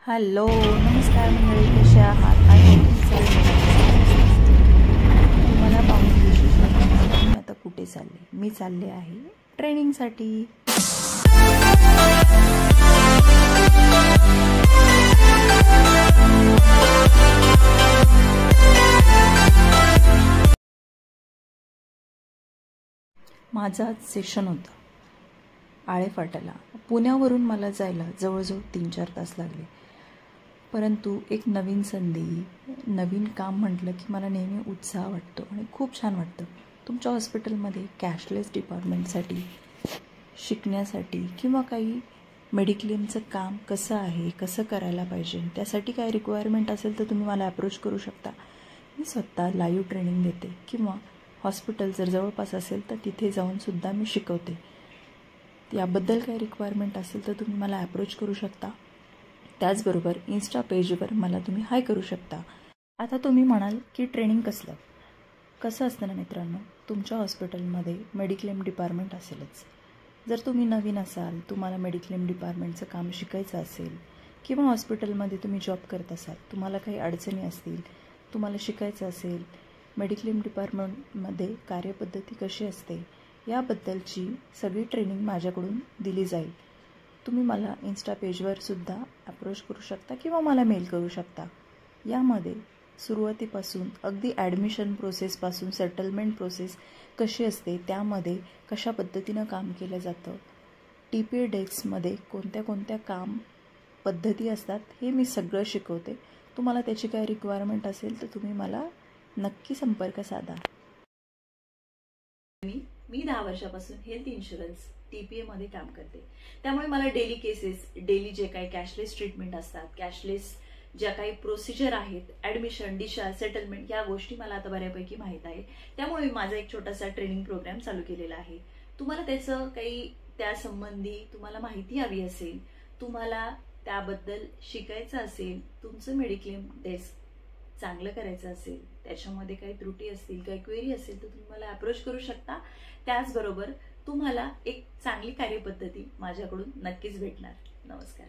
Hello नमस्कार मंडळी, कसे आहात? आय तुम्हाला पाहून विशेष वाटतं मी आता कुठे चालले? मी चालले आहे ट्रेनिंगसाठी. माझा सेशन होता आळेफाट्याला. पुण्यावरून मला जायला जवळजवळ 3-4 तास लागले. परंतु एक नवीन संधी, नवीन काम म्हटलं की मला नेहमी उत्साह वाटतो आणि खूप छान वाटतं. तुमच्या हॉस्पिटलमध्ये कॅशलेस डिपार्टमेंटसाठी शिकण्यासाठी किंवा काही मेडिक्लेमचं काम कसं आहे, कसं करायला पाहिजे, त्यासाठी काय रिक्वायरमेंट असेल तर तुम्ही मला अप्रोच करू शकता. मी स्वतः लाईव्ह ट्रेनिंग देते किंवा हॉस्पिटल जर जवळपास असेल तर तिथे जाऊनसुद्धा मी शिकवते. याबद्दल काही रिक्वायरमेंट असेल तर तुम्ही मला अप्रोच करू शकता. त्याचबरोबर इन्स्टा पेजवर मला तुम्ही हाय करू शकता. आता तुम्ही म्हणाल की ट्रेनिंग कसं असतं ना मित्रांनो, तुमच्या हॉस्पिटलमध्ये मेडिक्लेम डिपार्टमेंट असेलच. जर तुम्ही नवीन असाल, तुम्हाला मेडिक्लेम डिपार्टमेंटचं काम शिकायचं असेल किंवा हॉस्पिटलमध्ये तुम्ही जॉब करत असाल, तुम्हाला काही अडचणी असतील, तुम्हाला शिकायचं असेल, मेडिक्लेम डिपार्टमेंटमध्ये कार्यपद्धती कशी असते याबद्दलची सगळी ट्रेनिंग माझ्याकडून दिली जाईल. तुम्ही मला इन्स्टा पेजवर सुद्धा अप्रोच करू शकता किंवा मला मेल करू शकता. यामध्ये सुरुवातीपासून अगदी ॲडमिशन प्रोसेसपासून सेटलमेंट प्रोसेस कशी असते, त्यामध्ये कशा पद्धतीनं काम केलं जातं, TPA डेस्कमध्ये कोणत्या काम पद्धती असतात, हे मी सगळं शिकवते. तुम्हाला त्याची काय रिक्वायरमेंट असेल तर तुम्ही मला नक्की संपर्क साधा. मी 10 वर्षापासून हेल्थ इन्शुरन्स TPA मध्ये काम करते. त्यामुळे मला डेली केसेस, डेली जे काही कॅशलेस ट्रीटमेंट असतात, कॅशलेस ज्या काही प्रोसिजर आहेत, ॲडमिशन, डिस्चार्ज, सेटलमेंट, या गोष्टी मला आता बऱ्यापैकी माहीत आहे. त्यामुळे मी माझा एक छोटासा ट्रेनिंग प्रोग्राम चालू केलेला आहे. तुम्हाला त्याचं काही त्यासंबंधी तुम्हाला माहिती हवी असेल, तुम्हाला त्याबद्दल शिकायचं असेल, तुमचं मेडिक्लेम डेस्क चांगलं करायचं असेल, त्याच्यामध्ये काही त्रुटी असतील, काही क्वेरी असेल तर तुम्ही मला अप्रोच करू शकता. त्याचबरोबर तुम्हाला एक चांगली कार्यपद्धती माझ्याकडून नक्कीच भेटणार. नमस्कार.